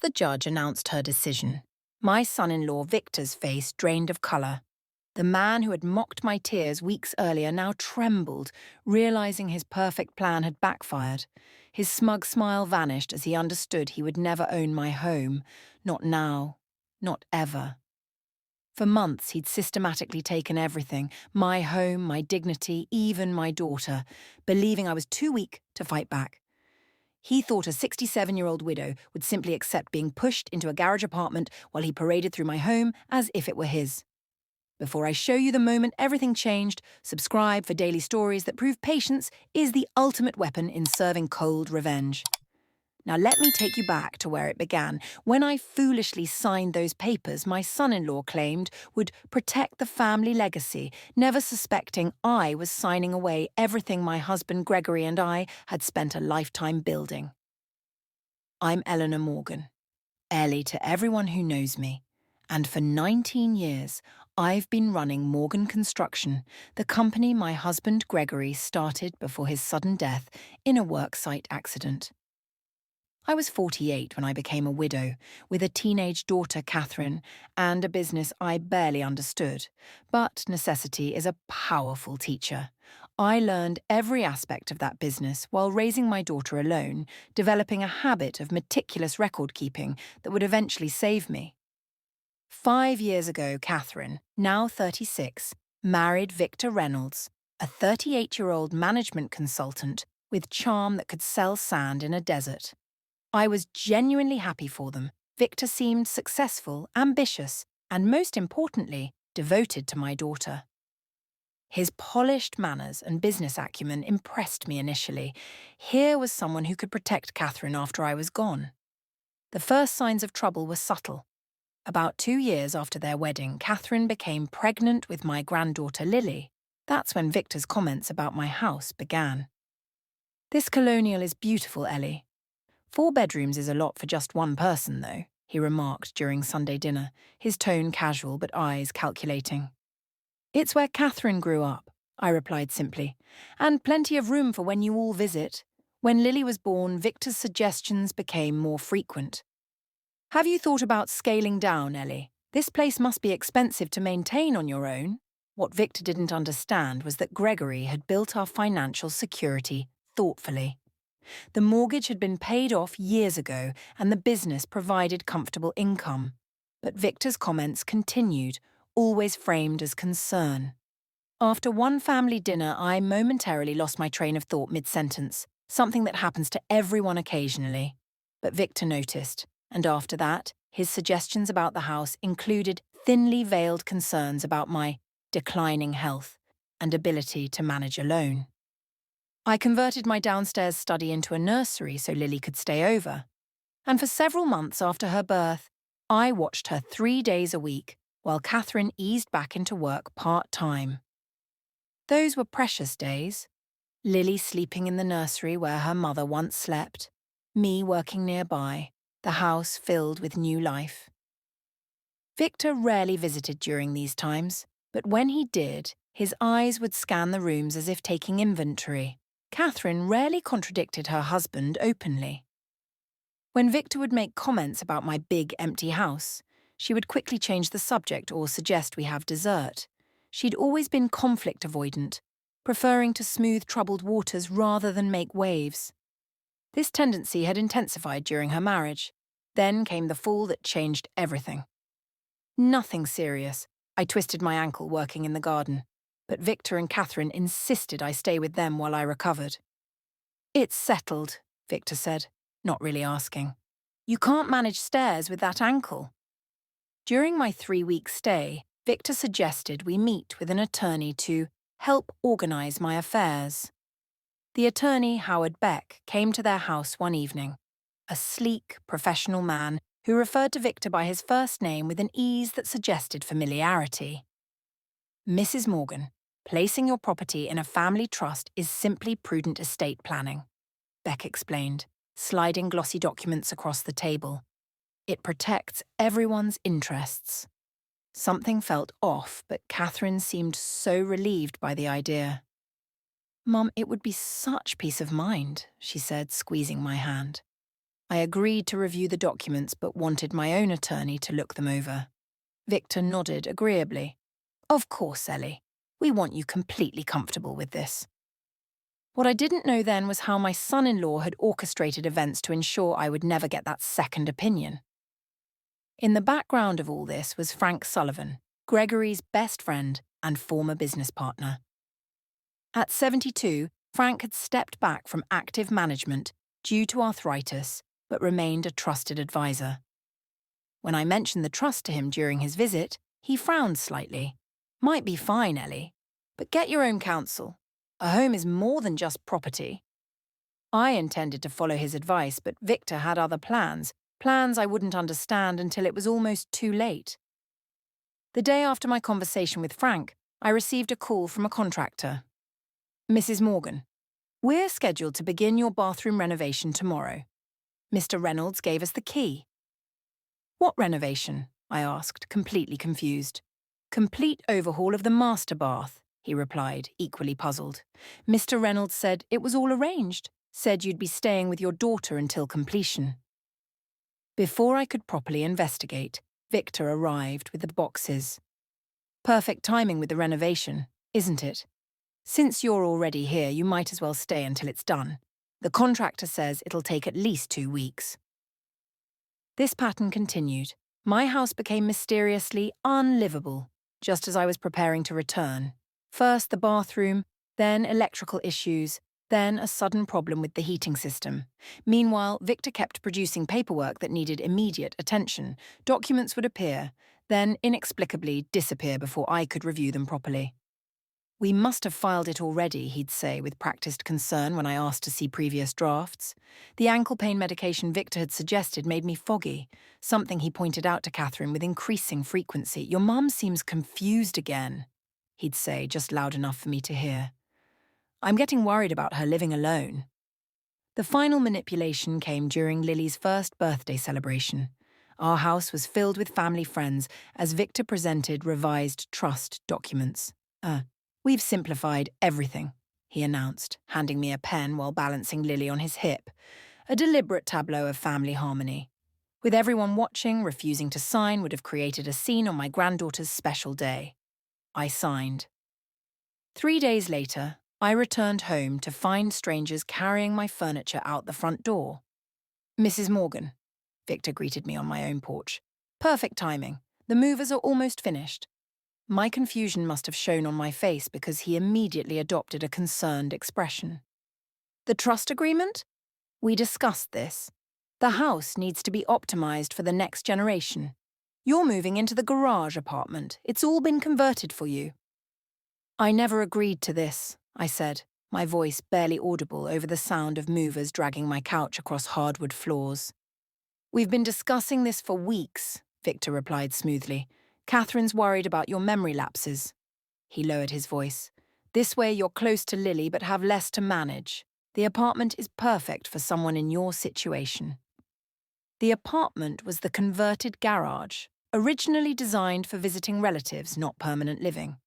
the judge announced her decision, my son-in-law Victor's face drained of colour. The man who had mocked my tears weeks earlier now trembled, realising his perfect plan had backfired. His smug smile vanished as he understood he would never own my home. Not now. Not ever. For months he'd systematically taken everything, my home, my dignity, even my daughter, believing I was too weak to fight back. He thought a 67-year-old widow would simply accept being pushed into a garage apartment while he paraded through my home as if it were his. Before I show you the moment everything changed, subscribe for daily stories that prove patience is the ultimate weapon in serving cold revenge. Now let me take you back to where it began. When I foolishly signed those papers my son-in-law claimed would protect the family legacy, never suspecting I was signing away everything my husband Gregory and I had spent a lifetime building. I'm Eleanor Morgan, Ellie to everyone who knows me, and for 19 years I've been running Morgan Construction, the company my husband Gregory started before his sudden death in a worksite accident. I was 48 when I became a widow, with a teenage daughter, Catherine, and a business I barely understood. But necessity is a powerful teacher. I learned every aspect of that business while raising my daughter alone, developing a habit of meticulous record-keeping that would eventually save me. 5 years ago, Catherine, now 36, married Victor Reynolds, a 38-year-old management consultant with charm that could sell sand in a desert. I was genuinely happy for them. Victor seemed successful, ambitious, and most importantly, devoted to my daughter. His polished manners and business acumen impressed me initially. Here was someone who could protect Catherine after I was gone. The first signs of trouble were subtle. About 2 years after their wedding, Catherine became pregnant with my granddaughter Lily. That's when Victor's comments about my house began. "This colonial is beautiful, Ellie. 4 bedrooms is a lot for just one person, though," he remarked during Sunday dinner, his tone casual but eyes calculating. "It's where Catherine grew up," I replied simply, "and plenty of room for when you all visit." When Lily was born, Victor's suggestions became more frequent. "Have you thought about scaling down, Ellie? This place must be expensive to maintain on your own." What Victor didn't understand was that Gregory had built our financial security thoughtfully. The mortgage had been paid off years ago and the business provided comfortable income. But Victor's comments continued, always framed as concern. After one family dinner, I momentarily lost my train of thought mid-sentence, something that happens to everyone occasionally. But Victor noticed, and after that, his suggestions about the house included thinly veiled concerns about my declining health and ability to manage alone. I converted my downstairs study into a nursery so Lily could stay over. And for several months after her birth, I watched her 3 days a week while Catherine eased back into work part-time. Those were precious days. Lily sleeping in the nursery where her mother once slept, me working nearby, the house filled with new life. Victor rarely visited during these times, but when he did, his eyes would scan the rooms as if taking inventory. Catherine rarely contradicted her husband openly. When Victor would make comments about my big, empty house, she would quickly change the subject or suggest we have dessert. She'd always been conflict avoidant, preferring to smooth troubled waters rather than make waves. This tendency had intensified during her marriage. Then came the fall that changed everything. Nothing serious. I twisted my ankle working in the garden, but Victor and Catherine insisted I stay with them while I recovered. "It's settled," Victor said, not really asking. "You can't manage stairs with that ankle." During my 3-week stay, Victor suggested we meet with an attorney to help organise my affairs. The attorney, Howard Beck, came to their house one evening, a sleek, professional man who referred to Victor by his first name with an ease that suggested familiarity. "Mrs. Morgan, placing your property in a family trust is simply prudent estate planning," Beck explained, sliding glossy documents across the table. "It protects everyone's interests." Something felt off, but Catherine seemed so relieved by the idea. "Mum, it would be such peace of mind," she said, squeezing my hand. I agreed to review the documents but wanted my own attorney to look them over. Victor nodded agreeably. Of course, Ellie. We want you completely comfortable with this. What I didn't know then was how my son-in-law had orchestrated events to ensure I would never get that second opinion. In the background of all this was Frank Sullivan, Gregory's best friend and former business partner. At 72, Frank had stepped back from active management due to arthritis, but remained a trusted advisor. When I mentioned the trust to him during his visit, he frowned slightly. Might be fine, Ellie, but get your own counsel. A home is more than just property. I intended to follow his advice, but Victor had other plans I wouldn't understand until it was almost too late. The day after my conversation with Frank, I received a call from a contractor. Mrs. Morgan, we're scheduled to begin your bathroom renovation tomorrow. Mr. Reynolds gave us the key. What renovation? I asked, completely confused. Complete overhaul of the master bath, he replied, equally puzzled. Mr. Reynolds said it was all arranged, said you'd be staying with your daughter until completion. Before I could properly investigate, Victor arrived with the boxes. Perfect timing with the renovation, isn't it? Since you're already here, you might as well stay until it's done. The contractor says it'll take at least 2 weeks. This pattern continued. My house became mysteriously unlivable, just as I was preparing to return. First the bathroom, then electrical issues, then a sudden problem with the heating system. Meanwhile, Victor kept producing paperwork that needed immediate attention. Documents would appear, then inexplicably disappear before I could review them properly. We must have filed it already, he'd say with practiced concern when I asked to see previous drafts. The ankle pain medication Victor had suggested made me foggy, something he pointed out to Catherine with increasing frequency. Your mum seems confused again, he'd say, just loud enough for me to hear. I'm getting worried about her living alone. The final manipulation came during Lily's first birthday celebration. Our house was filled with family friends as Victor presented revised trust documents. We've simplified everything, he announced, handing me a pen while balancing Lily on his hip. A deliberate tableau of family harmony. With everyone watching, refusing to sign would have created a scene on my granddaughter's special day. I signed. 3 days later, I returned home to find strangers carrying my furniture out the front door. Mrs. Morgan, Victor greeted me on my own porch. Perfect timing. The movers are almost finished. My confusion must have shown on my face because he immediately adopted a concerned expression. The trust agreement? We discussed this. The house needs to be optimized for the next generation. You're moving into the garage apartment. It's all been converted for you. I never agreed to this, I said, my voice barely audible over the sound of movers dragging my couch across hardwood floors. We've been discussing this for weeks, Victor replied smoothly. Catherine's worried about your memory lapses. He lowered his voice. This way you're close to Lily but have less to manage. The apartment is perfect for someone in your situation. The apartment was the converted garage, originally designed for visiting relatives, not permanent living.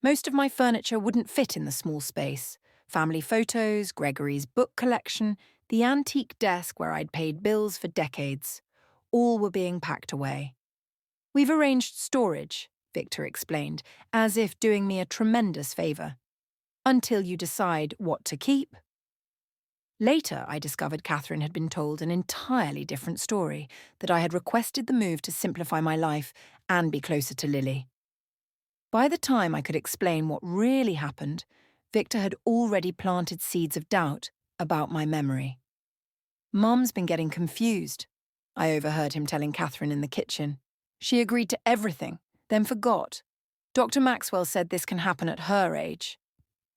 Most of my furniture wouldn't fit in the small space. Family photos, Gregory's book collection, the antique desk where I'd paid bills for decades. All were being packed away. We've arranged storage, Victor explained, as if doing me a tremendous favour. Until you decide what to keep. Later, I discovered Catherine had been told an entirely different story, that I had requested the move to simplify my life and be closer to Lily. By the time I could explain what really happened, Victor had already planted seeds of doubt about my memory. Mum's been getting confused, I overheard him telling Catherine in the kitchen. She agreed to everything, then forgot. Dr. Maxwell said this can happen at her age.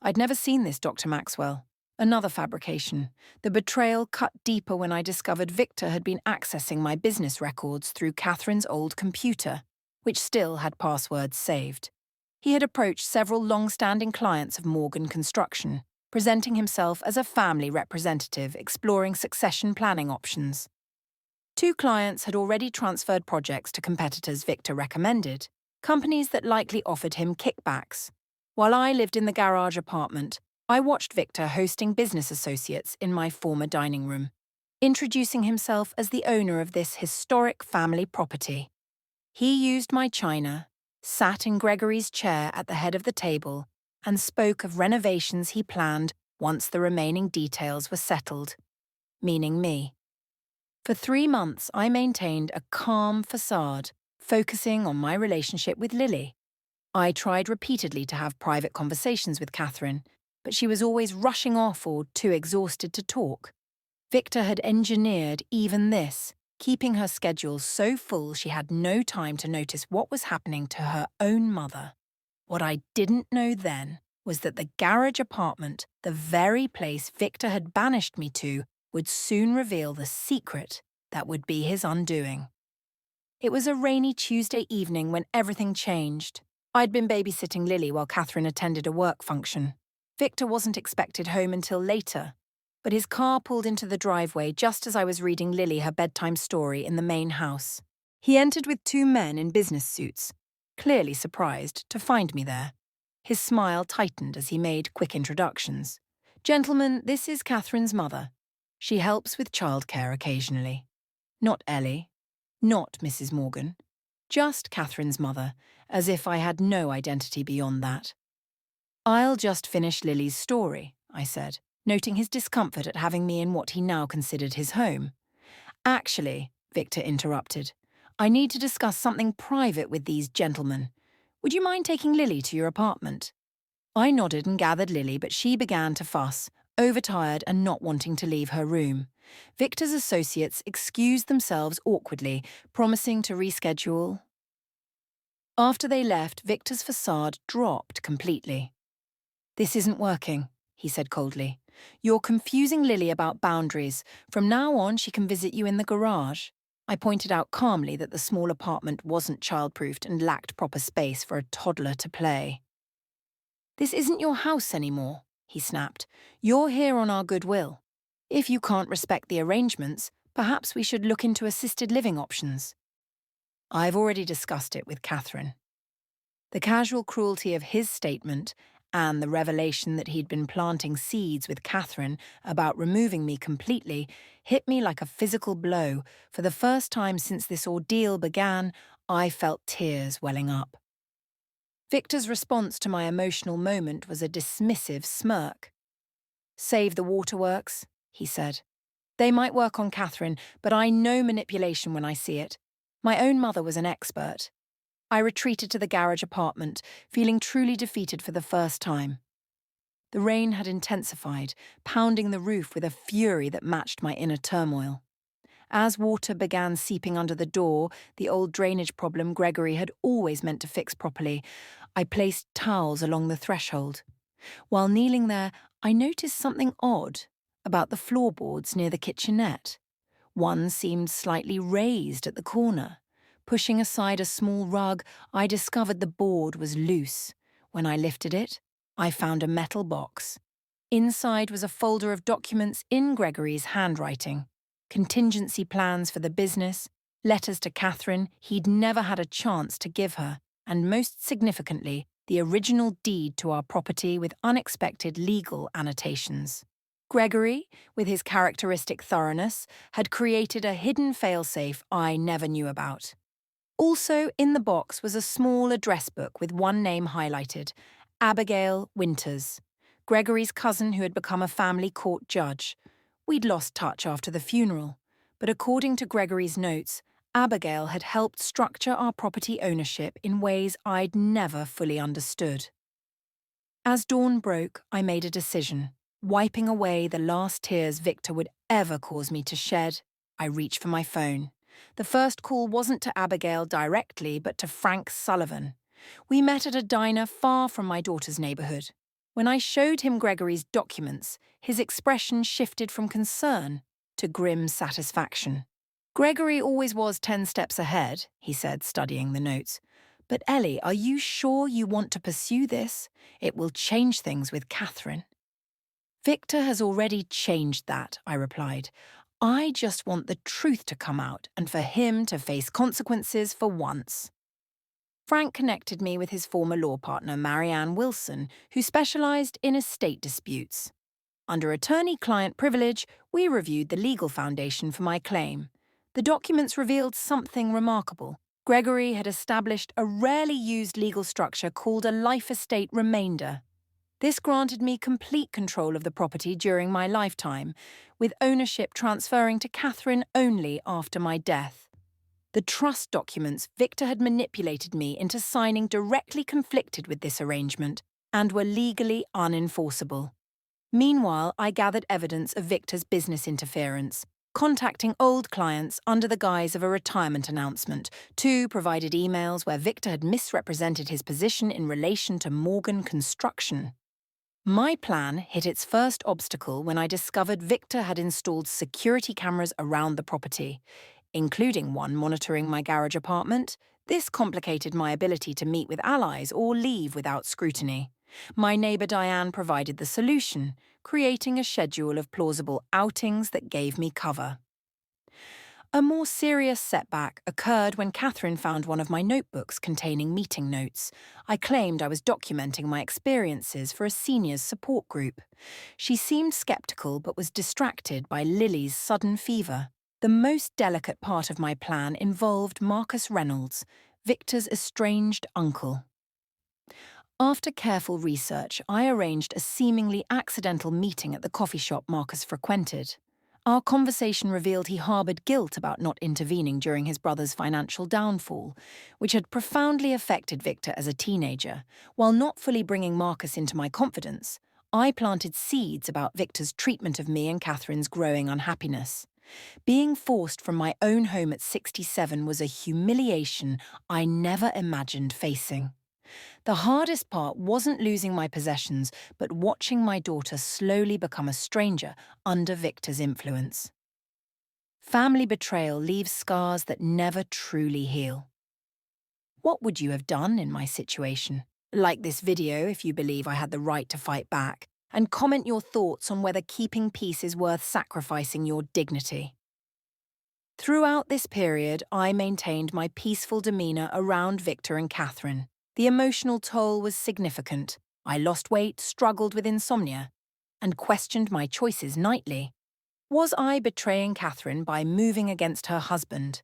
I'd never seen this Dr. Maxwell. Another fabrication. The betrayal cut deeper when I discovered Victor had been accessing my business records through Catherine's old computer, which still had passwords saved. He had approached several long-standing clients of Morgan Construction, presenting himself as a family representative exploring succession planning options. 2 clients had already transferred projects to competitors Victor recommended, companies that likely offered him kickbacks. While I lived in the garage apartment, I watched Victor hosting business associates in my former dining room. introducing himself as the owner of this historic family property. He used my china, sat in Gregory's chair at the head of the table, and spoke of renovations he planned once the remaining details were settled, meaning me. For 3 months, I maintained a calm facade, focusing on my relationship with Lily. I tried repeatedly to have private conversations with Catherine, but she was always rushing off or too exhausted to talk. Victor had engineered even this, keeping her schedule so full she had no time to notice what was happening to her own mother. What I didn't know then was that the garage apartment, the very place Victor had banished me to, would soon reveal the secret that would be his undoing. It was a rainy Tuesday evening when everything changed. I'd been babysitting Lily while Catherine attended a work function. Victor wasn't expected home until later, but his car pulled into the driveway just as I was reading Lily her bedtime story in the main house. He entered with 2 men in business suits, clearly surprised to find me there. His smile tightened as he made quick introductions. "Gentlemen, this is Catherine's mother. She helps with childcare occasionally. Not Ellie, not Mrs. Morgan, just Catherine's mother, as if I had no identity beyond that." "I'll just finish Lily's story," I said, noting his discomfort at having me in what he now considered his home. "Actually," Victor interrupted, "I need to discuss something private with these gentlemen. Would you mind taking Lily to your apartment?" I nodded and gathered Lily, but she began to fuss, overtired and not wanting to leave her room. Victor's associates excused themselves awkwardly, promising to reschedule. After they left, Victor's facade dropped completely. "This isn't working," he said coldly. "You're confusing Lily about boundaries. From now on, she can visit you in the garage." I pointed out calmly that the small apartment wasn't childproofed and lacked proper space for a toddler to play. "This isn't your house anymore," he snapped. "You're here on our goodwill. If you can't respect the arrangements, perhaps we should look into assisted living options." I've already discussed it with Catherine. The casual cruelty of his statement and the revelation that he'd been planting seeds with Catherine about removing me completely hit me like a physical blow. For the first time since this ordeal began, I felt tears welling up. Victor's response to my emotional moment was a dismissive smirk. "Save the waterworks," he said. "They might work on Catherine, but I know manipulation when I see it. My own mother was an expert." I retreated to the garage apartment, feeling truly defeated for the first time. The rain had intensified, pounding the roof with a fury that matched my inner turmoil. As water began seeping under the door, the old drainage problem Gregory had always meant to fix properly, I placed towels along the threshold. While kneeling there, I noticed something odd about the floorboards near the kitchenette. One seemed slightly raised at the corner. Pushing aside a small rug, I discovered the board was loose. When I lifted it, I found a metal box. Inside was a folder of documents in Gregory's handwriting. Contingency plans for the business, letters to Catherine he'd never had a chance to give her, and most significantly, the original deed to our property with unexpected legal annotations. Gregory, with his characteristic thoroughness, had created a hidden failsafe I never knew about. Also in the box was a small address book with one name highlighted, Abigail Winters, Gregory's cousin who had become a family court judge. We'd lost touch after the funeral, but according to Gregory's notes, Abigail had helped structure our property ownership in ways I'd never fully understood. As dawn broke, I made a decision. Wiping away the last tears Victor would ever cause me to shed, I reached for my phone. The first call wasn't to Abigail directly, but to Frank Sullivan. We met at a diner far from my daughter's neighbourhood. When I showed him Gregory's documents, his expression shifted from concern to grim satisfaction. "Gregory always was 10 steps ahead," he said, studying the notes. "But Ellie, are you sure you want to pursue this? It will change things with Catherine." "Victor has already changed that," I replied. "I just want the truth to come out and for him to face consequences for once." Frank connected me with his former law partner, Marianne Wilson, who specialised in estate disputes. Under attorney-client privilege, we reviewed the legal foundation for my claim. The documents revealed something remarkable. Gregory had established a rarely used legal structure called a life estate remainder. This granted me complete control of the property during my lifetime, with ownership transferring to Catherine only after my death. The trust documents Victor had manipulated me into signing directly conflicted with this arrangement and were legally unenforceable. Meanwhile, I gathered evidence of Victor's business interference, contacting old clients under the guise of a retirement announcement. Two provided emails where Victor had misrepresented his position in relation to Morgan Construction. My plan hit its first obstacle when I discovered Victor had installed security cameras around the property, including one monitoring my garage apartment. This complicated my ability to meet with allies or leave without scrutiny. My neighbour Diane provided the solution, creating a schedule of plausible outings that gave me cover. A more serious setback occurred when Catherine found one of my notebooks containing meeting notes. I claimed I was documenting my experiences for a seniors support group. She seemed sceptical but was distracted by Lily's sudden fever. The most delicate part of my plan involved Marcus Reynolds, Victor's estranged uncle. After careful research, I arranged a seemingly accidental meeting at the coffee shop Marcus frequented. Our conversation revealed he harboured guilt about not intervening during his brother's financial downfall, which had profoundly affected Victor as a teenager. While not fully bringing Marcus into my confidence, I planted seeds about Victor's treatment of me and Catherine's growing unhappiness. Being forced from my own home at 67 was a humiliation I never imagined facing. The hardest part wasn't losing my possessions, but watching my daughter slowly become a stranger under Victor's influence. Family betrayal leaves scars that never truly heal. What would you have done in my situation? Like this video if you believe I had the right to fight back, and comment your thoughts on whether keeping peace is worth sacrificing your dignity. Throughout this period, I maintained my peaceful demeanour around Victor and Catherine. The emotional toll was significant. I lost weight, struggled with insomnia, and questioned my choices nightly. Was I betraying Catherine by moving against her husband?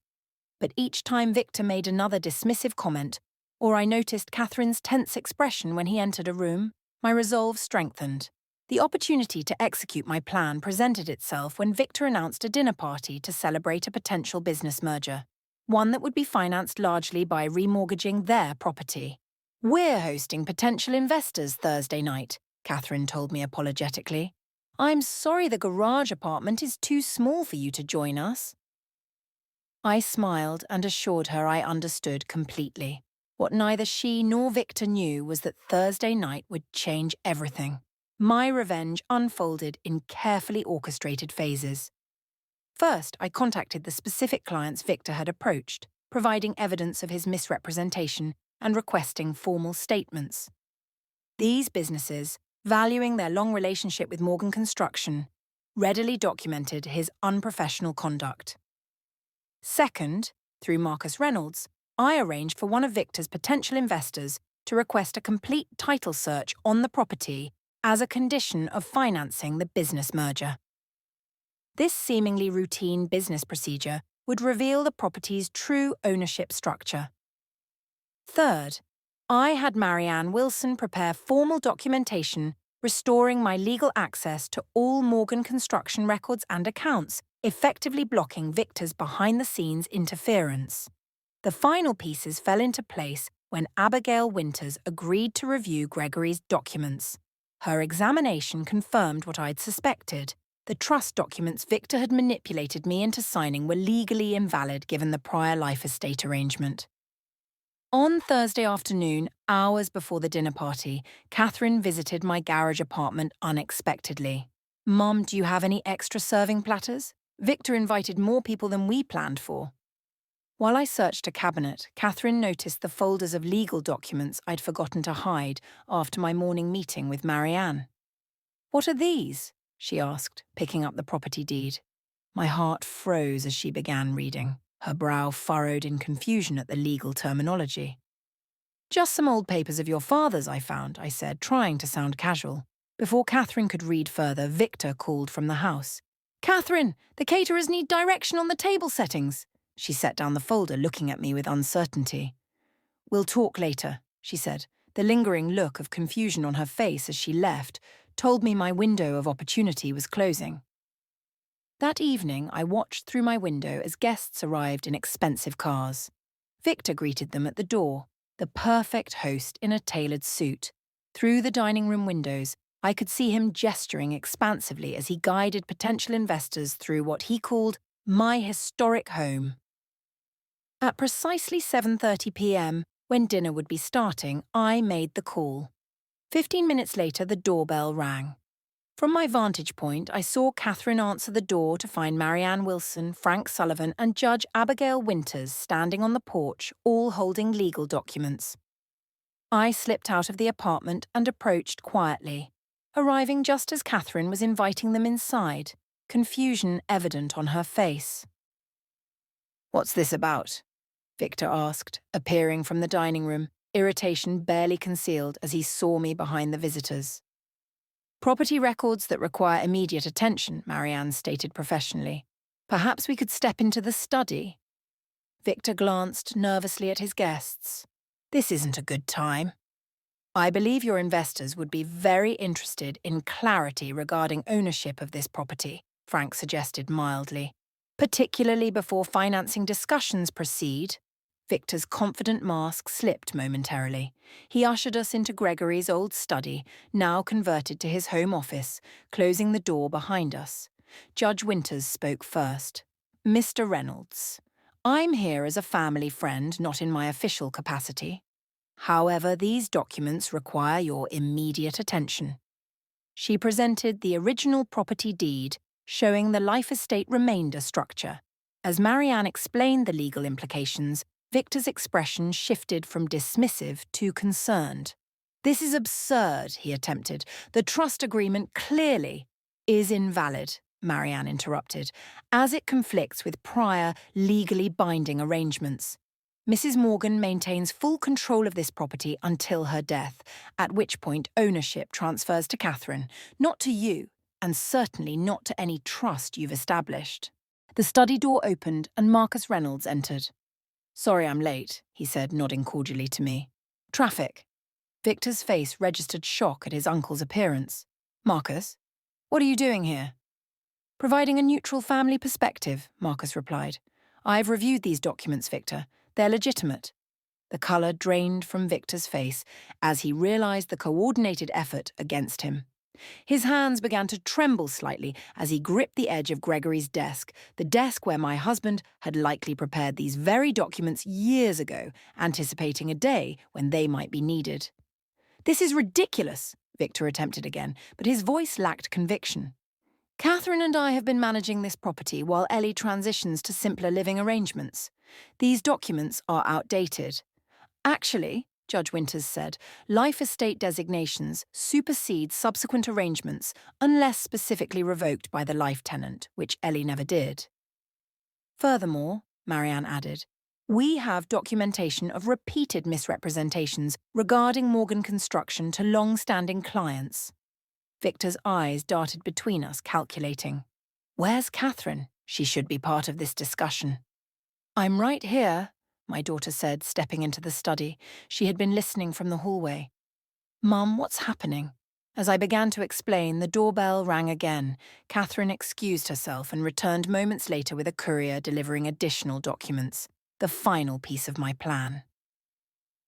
But each time Victor made another dismissive comment, or I noticed Catherine's tense expression when he entered a room, my resolve strengthened. The opportunity to execute my plan presented itself when Victor announced a dinner party to celebrate a potential business merger, one that would be financed largely by remortgaging their property. "We're hosting potential investors Thursday night," Catherine told me apologetically. "I'm sorry the garage apartment is too small for you to join us." I smiled and assured her I understood completely. What neither she nor Victor knew was that Thursday night would change everything. My revenge unfolded in carefully orchestrated phases. First, I contacted the specific clients Victor had approached, providing evidence of his misrepresentation and requesting formal statements. These businesses, valuing their long relationship with Morgan Construction, readily documented his unprofessional conduct. Second, through Marcus Reynolds, I arranged for one of Victor's potential investors to request a complete title search on the property as a condition of financing the business merger. This seemingly routine business procedure would reveal the property's true ownership structure. Third, I had Marianne Wilson prepare formal documentation restoring my legal access to all Morgan Construction records and accounts, effectively blocking Victor's behind-the-scenes interference. The final pieces fell into place when Abigail Winters agreed to review Gregory's documents. Her examination confirmed what I'd suspected. The trust documents Victor had manipulated me into signing were legally invalid given the prior life estate arrangement. On Thursday afternoon, hours before the dinner party, Catherine visited my garage apartment unexpectedly. "Mum, do you have any extra serving platters? Victor invited more people than we planned for." While I searched a cabinet, Catherine noticed the folders of legal documents I'd forgotten to hide after my morning meeting with Marianne. "What are these?" she asked, picking up the property deed. My heart froze as she began reading, her brow furrowed in confusion at the legal terminology. "Just some old papers of your father's I found," I said, trying to sound casual. Before Catherine could read further, Victor called from the house. "Catherine, the caterers need direction on the table settings." She set down the folder, looking at me with uncertainty. "We'll talk later," she said. The lingering look of confusion on her face as she left told me my window of opportunity was closing. That evening, I watched through my window as guests arrived in expensive cars. Victor greeted them at the door, the perfect host in a tailored suit. Through the dining room windows, I could see him gesturing expansively as he guided potential investors through what he called my historic home. At precisely 7:30 p.m., when dinner would be starting, I made the call. 15 minutes later, the doorbell rang. From my vantage point, I saw Catherine answer the door to find Marianne Wilson, Frank Sullivan, and Judge Abigail Winters standing on the porch, all holding legal documents. I slipped out of the apartment and approached quietly, arriving just as Catherine was inviting them inside, confusion evident on her face. "What's this about?" Victor asked, appearing from the dining room, irritation barely concealed as he saw me behind the visitors. "Property records that require immediate attention," Marianne stated professionally. "Perhaps we could step into the study." Victor glanced nervously at his guests. "This isn't a good time." "I believe your investors would be very interested in clarity regarding ownership of this property," Frank suggested mildly. "Particularly before financing discussions proceed." Victor's confident mask slipped momentarily. He ushered us into Gregory's old study, now converted to his home office, closing the door behind us. Judge Winters spoke first. "Mr. Reynolds, I'm here as a family friend, not in my official capacity. However, these documents require your immediate attention." She presented the original property deed, showing the life estate remainder structure. As Marianne explained the legal implications, Victor's expression shifted from dismissive to concerned. "This is absurd," he attempted. "The trust agreement clearly is invalid," Marianne interrupted, "as it conflicts with prior legally binding arrangements. Mrs. Morgan maintains full control of this property until her death, at which point ownership transfers to Catherine, not to you, and certainly not to any trust you've established." The study door opened and Marcus Reynolds entered. "Sorry I'm late," he said, nodding cordially to me. "Traffic." Victor's face registered shock at his uncle's appearance. "Marcus, what are you doing here?" "Providing a neutral family perspective," Marcus replied. "I've reviewed these documents, Victor. They're legitimate." The colour drained from Victor's face as he realised the coordinated effort against him. His hands began to tremble slightly as he gripped the edge of Gregory's desk, the desk where my husband had likely prepared these very documents years ago, anticipating a day when they might be needed. "This is ridiculous," Victor attempted again, but his voice lacked conviction. "Catherine and I have been managing this property while Ellie transitions to simpler living arrangements. These documents are outdated. Actually," Judge Winters said, "life estate designations supersede subsequent arrangements unless specifically revoked by the life tenant, which Ellie never did. Furthermore," Marianne added, "we have documentation of repeated misrepresentations regarding Morgan Construction to long-standing clients." Victor's eyes darted between us, calculating. "Where's Catherine? She should be part of this discussion." "I'm right here," my daughter said, stepping into the study. She had been listening from the hallway. "Mum, what's happening?" As I began to explain, the doorbell rang again. Catherine excused herself and returned moments later with a courier delivering additional documents, the final piece of my plan.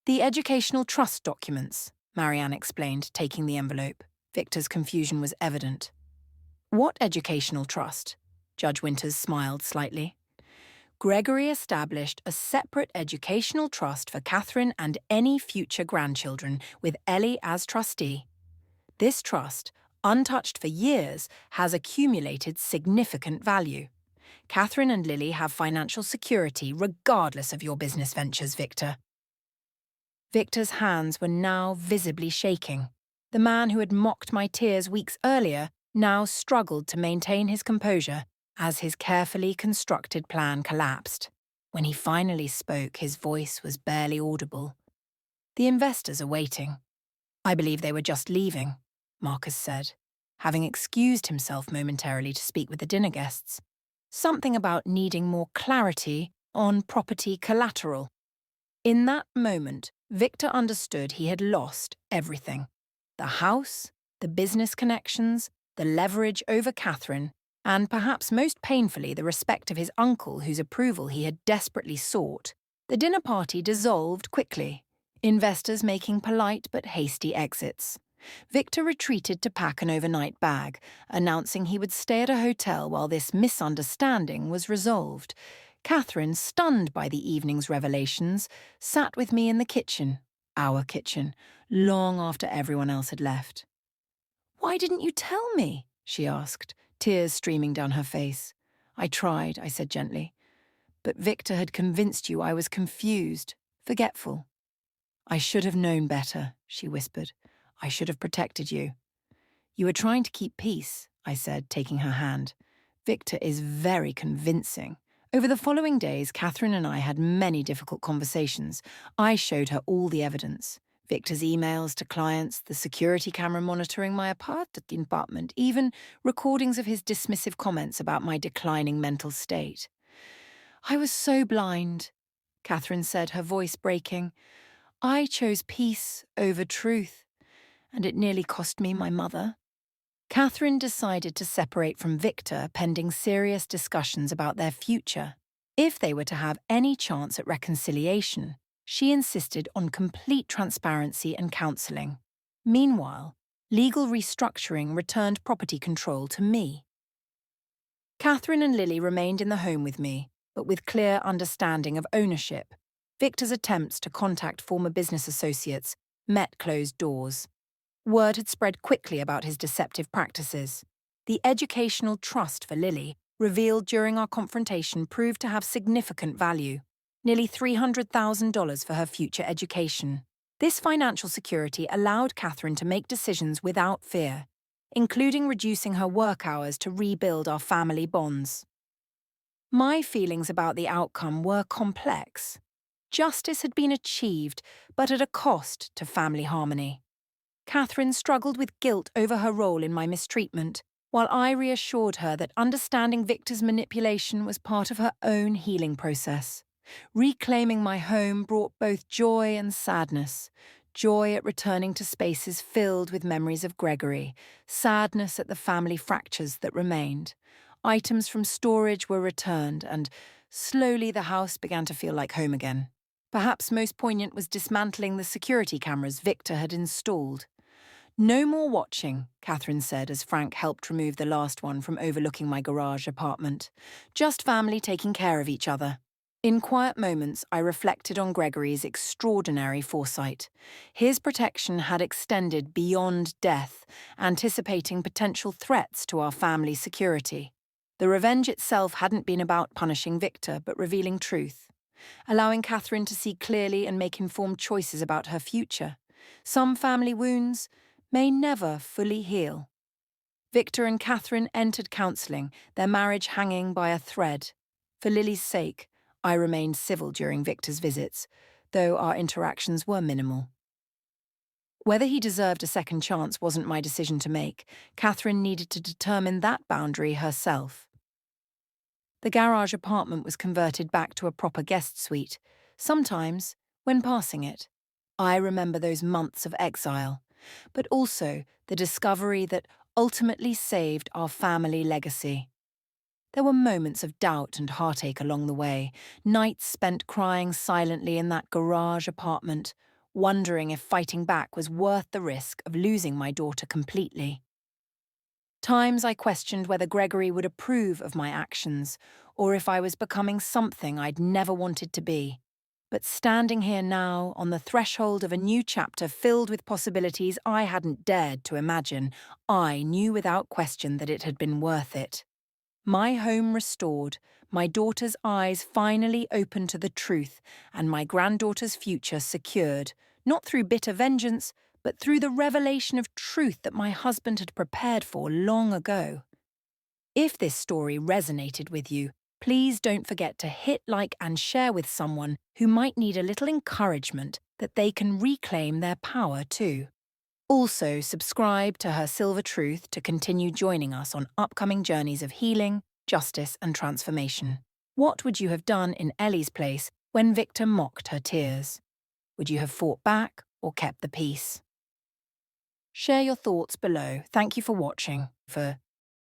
"The educational trust documents," Marianne explained, taking the envelope. Victor's confusion was evident. "What educational trust?" Judge Winters smiled slightly. "Gregory established a separate educational trust for Catherine and any future grandchildren, with Ellie as trustee. This trust, untouched for years, has accumulated significant value. Catherine and Lily have financial security regardless of your business ventures, Victor." Victor's hands were now visibly shaking. The man who had mocked my tears weeks earlier now struggled to maintain his composure as his carefully constructed plan collapsed. When he finally spoke, his voice was barely audible. "The investors are waiting. I believe they were just leaving." Marcus said, having excused himself momentarily to speak with the dinner guests. Something about needing more clarity on property collateral. In that moment, Victor understood he had lost everything. The house, the business connections, the leverage over Catherine, and perhaps most painfully the respect of his uncle whose approval he had desperately sought. The dinner party dissolved quickly, investors making polite but hasty exits. Victor retreated to pack an overnight bag, announcing he would stay at a hotel while this misunderstanding was resolved. Catherine, stunned by the evening's revelations, sat with me in the kitchen, our kitchen, long after everyone else had left. "Why didn't you tell me?" she asked, tears streaming down her face. "I tried," I said gently. "But Victor had convinced you I was confused, forgetful." "I should have known better," she whispered. "I should have protected you." "You were trying to keep peace," I said, taking her hand. "Victor is very convincing." Over the following days, Catherine and I had many difficult conversations. I showed her all the evidence. Victor's emails to clients, the security camera monitoring my apartment, even recordings of his dismissive comments about my declining mental state. "I was so blind," Catherine said, her voice breaking. "I chose peace over truth, and it nearly cost me my mother." Catherine decided to separate from Victor pending serious discussions about their future. If they were to have any chance at reconciliation, she insisted on complete transparency and counselling. Meanwhile, legal restructuring returned property control to me. Catherine and Lily remained in the home with me, but with clear understanding of ownership. Victor's attempts to contact former business associates met closed doors. Word had spread quickly about his deceptive practices. The educational trust for Lily, revealed during our confrontation, proved to have significant value, nearly $300,000 for her future education. This financial security allowed Catherine to make decisions without fear, including reducing her work hours to rebuild our family bonds. My feelings about the outcome were complex. Justice had been achieved, but at a cost to family harmony. Catherine struggled with guilt over her role in my mistreatment, while I reassured her that understanding Victor's manipulation was part of her own healing process. Reclaiming my home brought both joy and sadness. Joy at returning to spaces filled with memories of Gregory, sadness at the family fractures that remained. Items from storage were returned, and slowly the house began to feel like home again. Perhaps most poignant was dismantling the security cameras Victor had installed. "No more watching," Catherine said as Frank helped remove the last one from overlooking my garage apartment. "Just family taking care of each other." In quiet moments, I reflected on Gregory's extraordinary foresight. His protection had extended beyond death, anticipating potential threats to our family security. The revenge itself hadn't been about punishing Victor, but revealing truth, allowing Catherine to see clearly and make informed choices about her future. Some family wounds may never fully heal. Victor and Catherine entered counselling, their marriage hanging by a thread. For Lily's sake, I remained civil during Victor's visits, though our interactions were minimal. Whether he deserved a second chance wasn't my decision to make. Catherine needed to determine that boundary herself. The garage apartment was converted back to a proper guest suite. Sometimes, when passing it, I remember those months of exile, but also the discovery that ultimately saved our family legacy. There were moments of doubt and heartache along the way, nights spent crying silently in that garage apartment, wondering if fighting back was worth the risk of losing my daughter completely. Times I questioned whether Gregory would approve of my actions, or if I was becoming something I'd never wanted to be. But standing here now, on the threshold of a new chapter filled with possibilities I hadn't dared to imagine, I knew without question that it had been worth it. My home restored, my daughter's eyes finally opened to the truth, and my granddaughter's future secured, not through bitter vengeance, but through the revelation of truth that my husband had prepared for long ago. If this story resonated with you, please don't forget to hit like and share with someone who might need a little encouragement that they can reclaim their power too. Also, subscribe to Her Silver Truth to continue joining us on upcoming journeys of healing, justice, and transformation. What would you have done in Ellie's place when Victor mocked her tears? Would you have fought back or kept the peace? Share your thoughts below. Thank you for watching. For